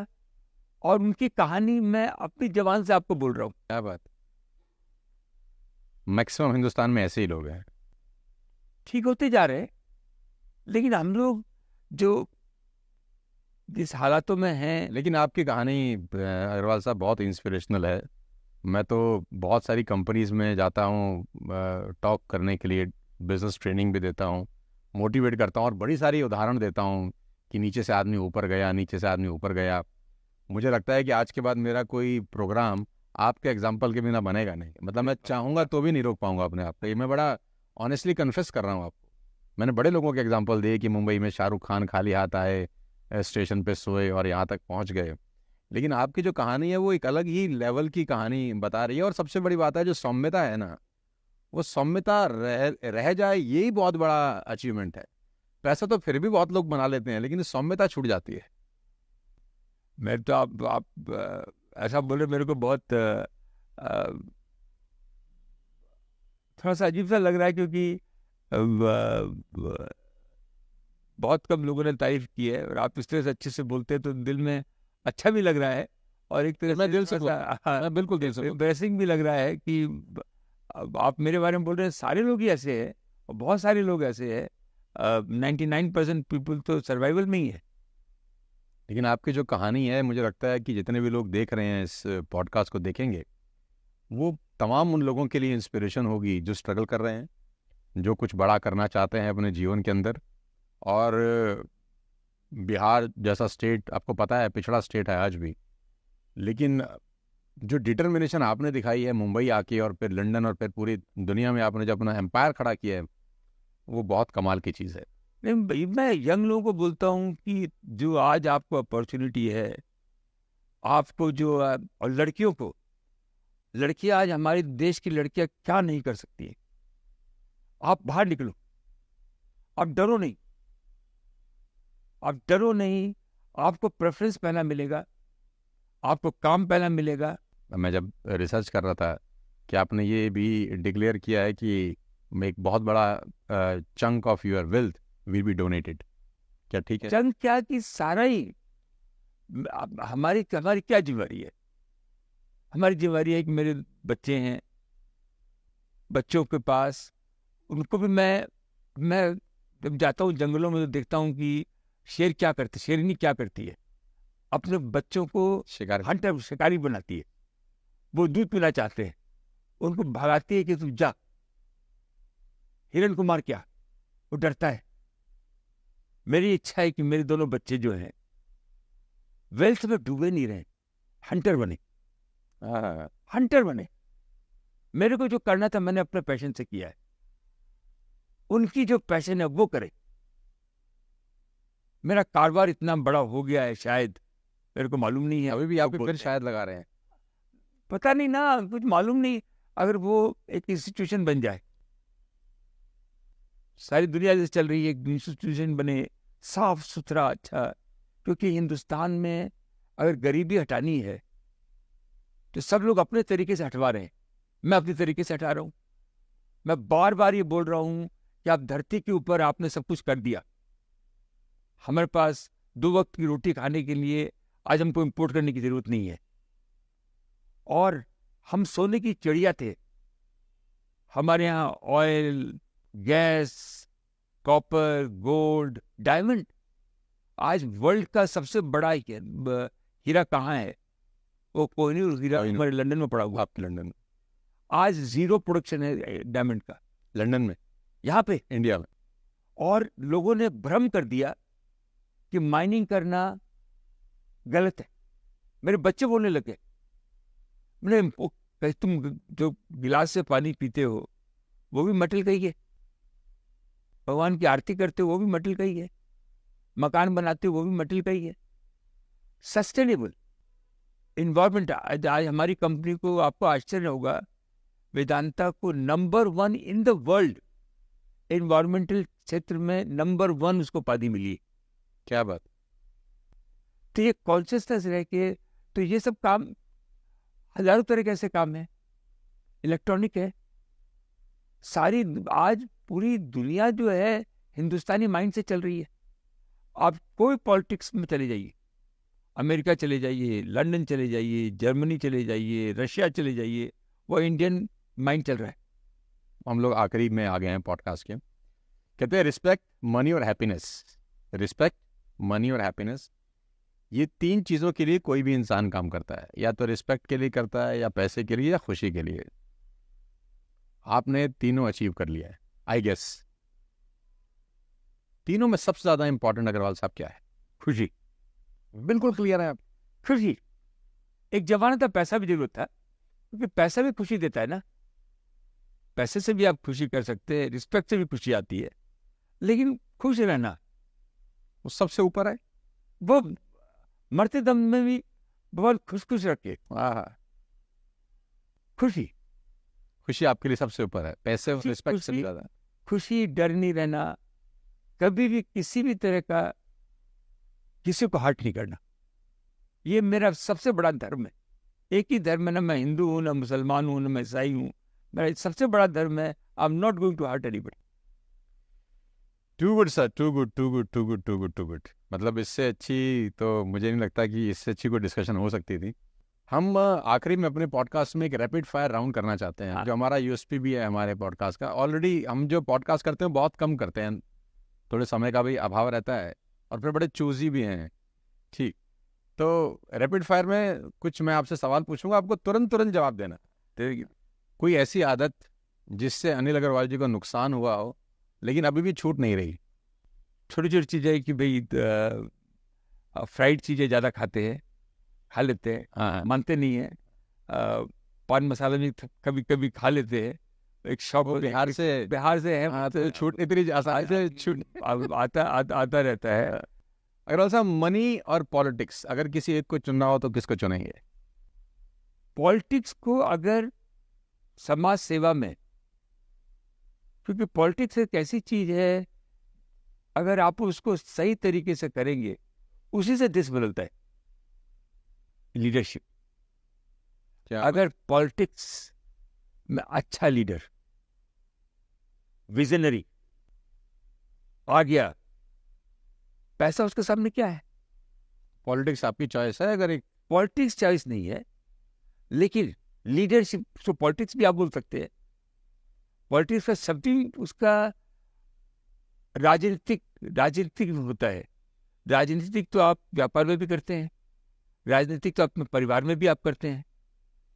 और उनकी कहानी मैं अपनी जबान से आपको बोल रहा हूँ। क्या बात। मैक्सिमम हिंदुस्तान में ऐसे ही लोग हैं। ठीक होते जा रहे हैं, लेकिन हम लोग जो जिस हालातों में हैं। लेकिन आपकी कहानी अग्रवाल साहब बहुत इंस्पिरेशनल है। मैं तो बहुत सारी कंपनीज में जाता हूँ टॉक करने के लिए, बिजनेस ट्रेनिंग भी देता हूँ, मोटिवेट करता हूँ और बड़ी सारी उदाहरण देता हूँ कि नीचे से आदमी ऊपर गया, नीचे से आदमी ऊपर गया। मुझे लगता है कि आज के बाद मेरा कोई प्रोग्राम आपके एग्जाम्पल के बिना बनेगा नहीं। मतलब मैं चाहूँगा तो भी नहीं रोक पाऊंगा अपने आप को। ये मैं बड़ा ऑनेस्टली कन्फेस कर रहा हूँ आपको। मैंने बड़े लोगों के एग्जाम्पल दिए कि मुंबई में शाहरुख खान खाली हाथ आए, स्टेशन पे सोए और यहाँ तक पहुँच गए। लेकिन आपकी जो कहानी है वो एक अलग ही लेवल की कहानी बता रही है। और सबसे बड़ी बात है जो सौम्यता है ना, वो सौम्यता रह जाए, यही बहुत बड़ा अचीवमेंट है। पैसा तो फिर भी बहुत लोग बना लेते हैं, लेकिन सौम्यता छूट जाती है। मैं तो आप ऐसा बोले मेरे को बहुत थोड़ा सा अजीब सा लग रहा है, क्योंकि बहुत कम लोगों ने तारीफ की है और आप इस तरह से अच्छे से बोलते हैं तो दिल में अच्छा भी लग रहा है और एक तरह मैं दिल से मैं बिल्कुल दिल से एम्बैरेसिंग भी लग रहा है कि अब आप मेरे बारे में बोल रहे हैं। सारे लोग ही ऐसे हैं और बहुत सारे लोग ऐसे हैं। 99% पीपल तो सर्वाइवल में ही है। लेकिन आपकी जो कहानी है, मुझे लगता है कि जितने भी लोग देख रहे हैं इस पॉडकास्ट को देखेंगे, वो तमाम उन लोगों के लिए इंस्पिरेशन होगी जो स्ट्रगल कर रहे हैं, जो कुछ बड़ा करना चाहते हैं अपने जीवन के अंदर। और बिहार जैसा स्टेट, आपको पता है पिछड़ा स्टेट है आज भी, लेकिन जो डिटर्मिनेशन आपने दिखाई है मुंबई आके और फिर लंदन और फिर पूरी दुनिया में आपने जो अपना एम्पायर खड़ा किया है, वो बहुत कमाल की चीज़ है। नहीं भाई, मैं यंग लोगों को बोलता हूँ कि जो आज आपको अपॉर्चुनिटी है, आपको जो और लड़कियों को, लड़कियां आज हमारे देश की लड़कियां क्या नहीं कर सकती है। आप बाहर निकलो, आप डरो नहीं, आप डरो नहीं। आपको प्रेफरेंस पहला मिलेगा, आपको काम पहला मिलेगा। मैं जब रिसर्च कर रहा था कि आपने ये भी डिक्लेयर किया है कि एक बहुत बड़ा chunk of your wealth will be donated, क्या ठीक है? चंद क्या कि सारा ही हमारी हमारी क्या जिम्मेवारी है? हमारी जिम्मेवारी है कि मेरे बच्चे हैं, बच्चों के पास उनको भी मैं जब जाता हूँ जंगलों में तो देखता हूँ कि शेर क्या करते, शेरनी क्या करती है, अपने बच्चों को शिकार हंटर शिकारी बनाती है। वो दूध पीना चाहते हैं, उनको भगाती है कि तू जा, हिरण को मार, क्या वो डरता है। मेरी इच्छा है कि मेरे दोनों बच्चे जो हैं वेल्थ में डूबे नहीं रहे, हंटर बने, हंटर बने। मेरे को जो करना था मैंने अपने पैशन से किया है, उनकी जो पैशन है वो करे। मेरा कारोबार इतना बड़ा हो गया है, शायद मेरे को मालूम नहीं है। अभी भी आप वो फिर बोलते हैं। शायद लगा रहे हैं। पता नहीं ना, कुछ मालूम नहीं। अगर वो एक इंस्टीट्यूशन बन जाए, सारी दुनिया जैसे चल रही है, एक इंस्टीट्यूशन बने साफ सुथरा अच्छा। क्योंकि हिंदुस्तान में अगर गरीबी हटानी है तो सब लोग अपने तरीके से हटवा रहे हैं, मैं अपने तरीके से हटा रहा हूं। मैं बार बार ये बोल रहा हूं कि आप धरती के ऊपर आपने सब कुछ कर दिया। हमारे पास 2 वक्त की रोटी खाने के लिए आज हमको इंपोर्ट करने की जरूरत नहीं है। और हम सोने की चिड़िया थे। हमारे यहाँ oil, gas, copper, gold, diamond. आज वर्ल्ड का सबसे बड़ा हीरा कहाँ है? वो कोहिनूर हीरा हमारे लंदन में पड़ा हुआ। आप लंदन में आज 0 प्रोडक्शन है डायमंड का लंदन में, यहाँ पे, इंडिया में। और लोगों ने भ्रम कर दिया कि माइनिंग करना गलत है। मेरे बच्चे बोलने लगे, मैंने तुम जो गिलास से पानी पीते हो वो भी मेटल का ही है, भगवान की आरती करते हो वो भी मेटल का ही है, मकान बनाते हो वो भी मेटल का ही है। Sustainable environment. आज हमारी कंपनी को, आपको आश्चर्य होगा, वेदांता को number 1 in the world environmental क्षेत्र में नंबर 1 उसको उपाधि मिली। क्या बात। तो ये कॉन्शियसनेस रह के, तो ये सब काम हजारों तरह के ऐसे काम है, इलेक्ट्रॉनिक है सारी। आज पूरी दुनिया जो है हिंदुस्तानी माइंड से चल रही है। आप कोई पॉलिटिक्स में चले जाइए, अमेरिका चले जाइए, लंदन चले जाइए, जर्मनी चले जाइए, रशिया चले जाइए, वो इंडियन माइंड चल रहा है। हम लोग आखिरी में आ गए हैं पॉडकास्ट के। कहते हैं रिस्पेक्ट, मनी और हैप्पीनेस। रिस्पेक्ट, मनी और हैप्पीनेस, ये 3 चीज़ों के लिए कोई भी इंसान काम करता है। या तो रिस्पेक्ट के लिए करता है, या पैसे के लिए, या खुशी के लिए। आपने तीनों अचीव कर लिया है आई गेस। तीनों में सबसे ज़्यादा इंपॉर्टेंट अग्रवाल साहब क्या है? खुशी। बिल्कुल क्लियर है आप। खुशी। एक जमाना था पैसा भी जरूरत था, क्योंकि पैसा भी खुशी देता है ना। पैसे से भी आप खुशी कर सकते हैं, रिस्पेक्ट से भी खुशी आती है, लेकिन खुश रहना वो सबसे ऊपर है। वो मरते दम में भी बहुत खुश खुश रखे। हाँ, खुशी। खुशी आपके लिए सबसे ऊपर है, पैसे और खुशी- रिस्पेक्ट से भी खुशी- ज़्यादा। खुशी, डर नहीं रहना, कभी भी किसी भी तरह का किसी को हर्ट नहीं करना, ये मेरा सबसे बड़ा धर्म है। एक ही धर्म है ना, मैं हिंदू हूं, ना मुसलमान हूं, ना मैं ईसाई हूं। मेरा सबसे बड़ा धर्म है, I am not going to hurt anybody. Too good sir, too good, too good, too good, too good, too good. मतलब इससे अच्छी तो मुझे नहीं लगता कि इससे अच्छी कोई डिस्कशन हो सकती थी। हम आखिरी में अपने पॉडकास्ट में एक रैपिड फायर राउंड करना चाहते हैं, हाँ। जो हमारा यूएसपी भी है हमारे पॉडकास्ट का। ऑलरेडी हम जो पॉडकास्ट करते हैं बहुत कम करते हैं, थोड़े समय का भी अभाव रहता है, और फिर बड़े चूजी भी हैं। ठीक, तो रैपिड फायर में कुछ मैं आपसे सवाल पूछूंगा, आपको तुरंत तुरंत जवाब देना। तो कोई ऐसी आदत जिससे अनिल अग्रवाल जी को नुकसान हुआ हो, लेकिन अभी भी छूट नहीं रही? छोटी छोटी चीज़ें कि भाई फ्राइड चीज़ें ज़्यादा खाते हैं, खा लेते हैं, हाँ, मानते नहीं है। पान मसाला भी कभी कभी खा लेते हैं। एक शौक बिहार से है। हाँ, तो छूट इतनी आसानी से छूट। आता रहता है। अग्रवाल साहब, मनी और पॉलिटिक्स, अगर किसी एक को चुनना हो तो किसको चुनेंगे? पॉलिटिक्स को अगर समाज सेवा में, क्योंकि पॉलिटिक्स एक ऐसी चीज है, अगर आप उसको सही तरीके से करेंगे, उसी से देश बदलता है। लीडरशिप, क्या अगर पॉलिटिक्स में अच्छा लीडर, विजनरी आ गया, पैसा उसके सामने क्या है? पॉलिटिक्स आपकी चॉइस है? अगर एक पॉलिटिक्स चॉइस नहीं है, लेकिन लीडरशिप, तो पॉलिटिक्स भी आप बोल सकते हैं। पॉलिटिक्स का शब्द ही उसका राजनीतिक होता है। राजनीतिक तो आप व्यापार में भी करते हैं, राजनीतिक तो अपने परिवार में भी आप करते हैं।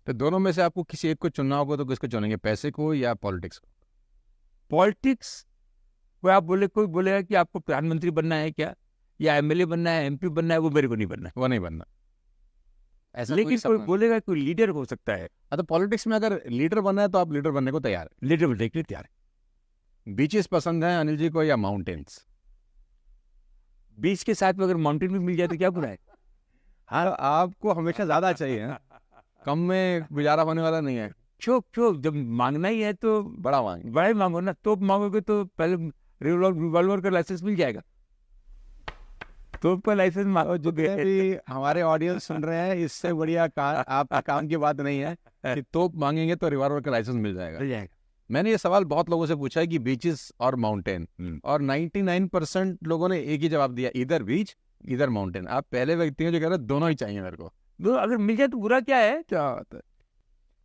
तो दोनों में से आपको किसी एक को चुनना होगा तो किसको चुनेंगे, पैसे को या पॉलिटिक्स को? पॉलिटिक्स को आप कोई बोलेगा कि आपको प्रधानमंत्री बनना है क्या, या एमएलए बनना है, एमपी बनना है, वो मेरे को नहीं बनना है। वो नहीं बनना ऐसा। लेकिन कोई बोलेगा कोई लीडर हो सकता है। तो पॉलिटिक्स में अगर लीडर बनना है तो आप लीडर बनने को तैयार लीडर बनने के लिए तैयार है। बीचेस पसंद है अनिल जी को या माउंटेन्स? बीच के साथ में अगर माउंटेन भी मिल जाए तो क्या बुरा है? हाँ, आपको हमेशा ज्यादा चाहिए, कम में गुजारा होने वाला नहीं है। क्यों जब मांगना ही है तो बड़ा मांग। बड़ा ही मांगो ना। तो मांगोगे तो पहले रिवॉल्वर का लाइसेंस मिल जाएगा, तो पर लाइसेंस मांगो। जो भी हमारे ऑडियंस सुन रहे हैं, इससे बढ़िया आपका काम की बात नहीं है कि तोप मांगेंगे तो रिवॉल्वर का लाइसेंस मिल जाएगा। मैंने ये सवाल बहुत लोगों से पूछा है कि बीचेस और माउंटेन, और 99% लोगों ने एक ही जवाब दिया, इधर बीच इधर माउंटेन। आप पहले व्यक्ति हैं जो कह रहे हैं दोनों ही चाहिए मेरे को। तो अगर मिल जाए तो बुरा क्या है? क्या बात है।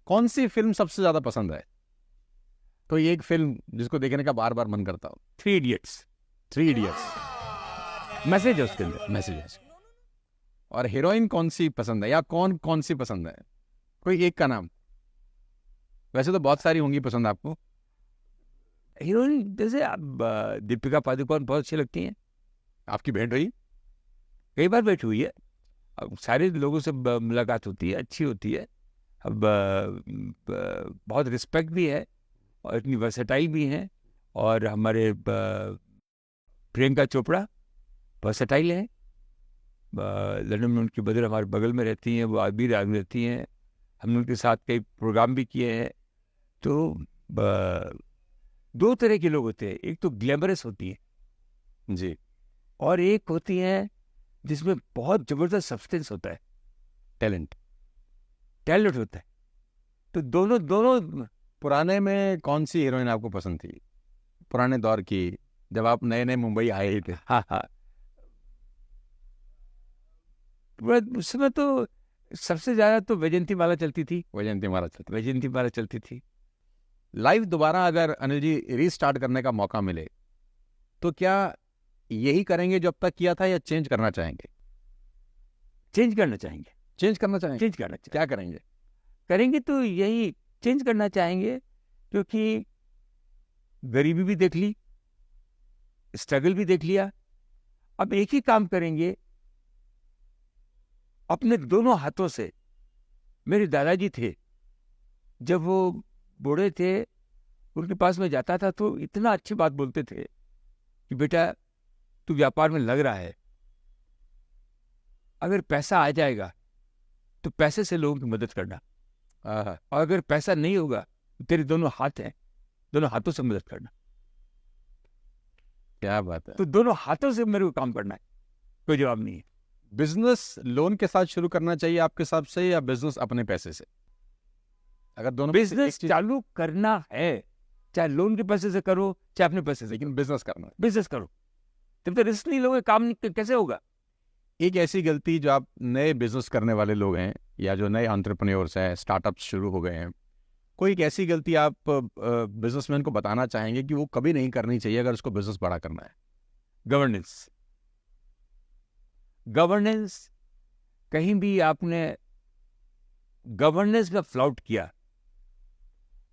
कौन सी फिल्म सबसे ज्यादा पसंद है? कोई एक फिल्म जिसको देखने का बार बार मन करता हो? 3 इडियट्स। 3 इडियट्स मैसेज है उसके अंदर, मैसेजेस। और हीरोइन कौन सी पसंद है, या कौन सी पसंद है? कोई एक का नाम। वैसे तो बहुत सारी होंगी पसंद आपको। हीरोइन जैसे दीपिका पादुकोण बहुत अच्छी लगती हैं। आपकी भेंट हुई? कई बार बैठी हुई है। अब सारे लोगों से मुलाकात होती है, अच्छी होती है। अब बहुत रिस्पेक्ट भी है, और इतनी वर्सेटाइल भी हैं। और हमारे प्रियंका चोपड़ा वर्सेटाइल है। लंदन में उनकी बदर हमारे बगल में रहती हैं, वो आदमी रहती हैं। हमने उनके साथ कई प्रोग्राम भी किए हैं। तो 2 तरह के लोग होते हैं, एक तो ग्लैमरस होती है जी, और एक होती हैं जिसमें बहुत जबरदस्त सब्सटेंस होता है, टैलेंट होता है। तो दोनों पुराने में कौन सी हीरोइन आपको पसंद थी, पुराने दौर की, जब आप नए नए मुंबई आए ही थे? हाँ, उस समय तो सबसे ज़्यादा तो वैजयंती माला चलती थी, वैजयंती महाराज चलते। वैजयंती माला चलती थी। लाइव दोबारा अगर अनिल जी रीस्टार्ट करने का मौका मिले तो क्या यही करेंगे जो अब तक किया था, या चेंज करना चाहेंगे? चेंज करना चाहेंगे, चेंज करना चाहेंगे। चेंज करना क्या करेंगे? करेंगे तो यही चेंज करना चाहेंगे, क्योंकि गरीबी भी देख ली, स्ट्रगल भी देख लिया। अब एक ही काम करेंगे, अपने दोनों हाथों से। मेरे दादाजी थे, जब वो बूढ़े थे, उनके पास में जाता था तो इतना अच्छी बात बोलते थे कि बेटा तू व्यापार में लग रहा है, अगर पैसा आ जाएगा तो पैसे से लोगों की मदद करना, आहा, और अगर पैसा नहीं होगा तो तेरे दोनों हाथ हैं, दोनों हाथों से मदद करना। क्या बात है। तो दोनों हाथों से मेरे को काम करना है, कोई जवाब नहीं है। बिजनेस लोन के साथ शुरू करना चाहिए आपके हिसाब से, या बिजनेस अपने पैसे से? अगर दोनों में से एक बिजनेस चीज- चालू करना है, चाहे लोन के पैसे से करो चाहे अपने पैसे से, लेकिन बिजनेस करना है। बिजनेस करो। तुम तो रिस्क नहीं लोगे, काम कैसे होगा? एक ऐसी गलती जो आप नए बिजनेस करने वाले लोग हैं, या जो नए एंटरप्रेन्योर्स हैं, स्टार्टअप्स शुरू हो गए हैं, कोई एक ऐसी गलती आप बिजनेसमैन को बताना चाहेंगे कि वो कभी नहीं करनी चाहिए अगर उसको बिजनेस बड़ा करना है? गवर्नेंस। गवर्नेंस, कहीं भी आपने गवर्नेंस में फ्लॉट किया,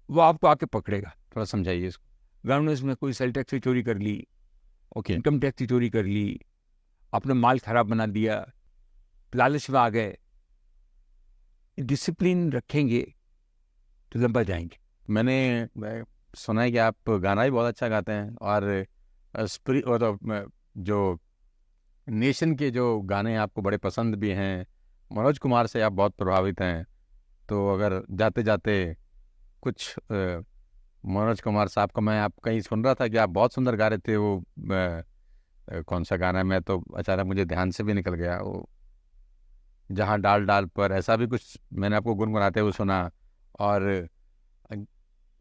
वो आपको आके पकड़ेगा। थोड़ा समझाइए इसको। गवर्नेंस में कोई सेल टैक्स की चोरी कर ली, ओके, इनकम टैक्स की चोरी कर ली, अपना माल खराब बना दिया, लालच में आ गए। डिसिप्लिन रखेंगे तो लंबा जाएंगे। मैं सुना है कि आप गाना भी बहुत अच्छा गाते हैं, और जो नेशन के जो गाने आपको बड़े पसंद भी हैं, मनोज कुमार से आप बहुत प्रभावित हैं। तो अगर जाते जाते कुछ मनोज कुमार साहब का, मैं आप कहीं सुन रहा था कि आप बहुत सुंदर गा रहे थे, वो कौन सा गाना है, मैं तो अचानक मुझे ध्यान से भी निकल गया, वो जहाँ डाल डाल पर, ऐसा भी कुछ मैंने आपको गुनगुनाते हुए सुना। और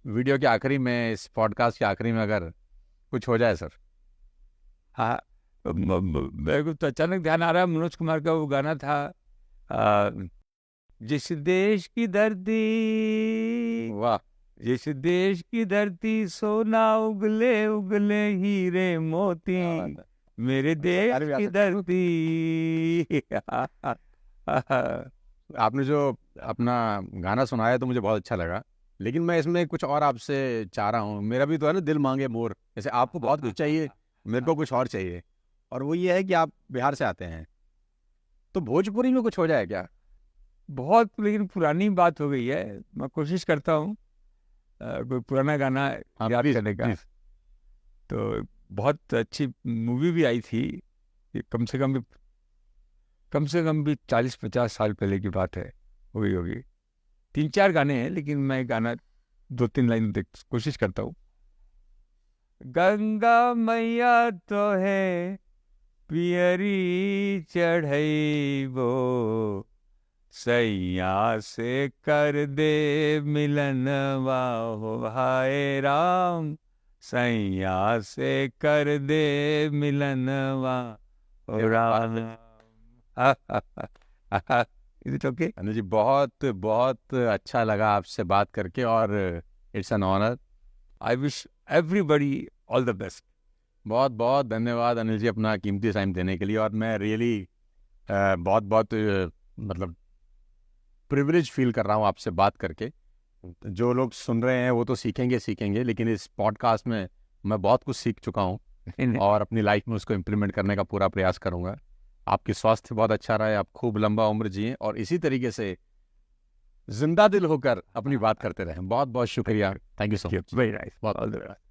वीडियो के आखिरी में, इस पॉडकास्ट के आखिरी में अगर कुछ हो जाए सर। हाँ, मेरे को तो अचानक ध्यान आ रहा है, मनोज कुमार का वो गाना था, जिस देश की धरती, वाह, जिस देश की धरती सोना उगले उगले हीरे मोती, क्या बात है। मेरे देश अरे भी आ की सकते हैं। धरती। आपने जो अपना गाना सुनाया तो मुझे बहुत अच्छा लगा, लेकिन मैं इसमें कुछ और आपसे चाह रहा हूँ। मेरा भी तो है ना, दिल मांगे मोर, जैसे आपको बहुत कुछ चाहिए, मेरे को कुछ और चाहिए, और वो ये है कि आप बिहार से आते हैं, तो भोजपुरी में कुछ हो जाए क्या? बहुत लेकिन पुरानी बात हो गई है, मैं कोशिश करता हूँ कोई पुराना गाना हाँ, याद प्लीज, करने का। प्लीज। तो बहुत अच्छी मूवी भी आई थी, ये कम से कम भी 40-50 साल पहले की बात है, होगी। 3-4 गाने हैं, लेकिन मैं गाना 2-3 लाइन कोशिश करता हूँ। गंगा मैया तो है पियरी चढ़ैबो, सैया से कर दे मिलनवा हो हाय राम, सैया से कर दे मिलनवा हो Ram. Is it okay? Anil ji, बहुत बहुत अच्छा लगा आपसे बात करके, और it's an honour. I wish everybody all the best. बहुत बहुत धन्यवाद अनिल जी अपना कीमती टाइम देने के लिए, और मैं रियली बहुत बहुत मतलब प्रिविलेज फील कर रहा हूँ आपसे बात करके। जो लोग सुन रहे हैं वो तो सीखेंगे, लेकिन इस पॉडकास्ट में मैं बहुत कुछ सीख चुका हूँ, और अपनी लाइफ में उसको इम्प्लीमेंट करने का पूरा प्रयास करूँगा। आपकी स्वास्थ्य बहुत अच्छा रहे, आप खूब लंबा उम्र जिए, और इसी तरीके से जिंदा दिल होकर अपनी बात करते रहें। बहुत बहुत शुक्रिया, thank you so much. Very nice, बहुत ऑल द बेस्ट।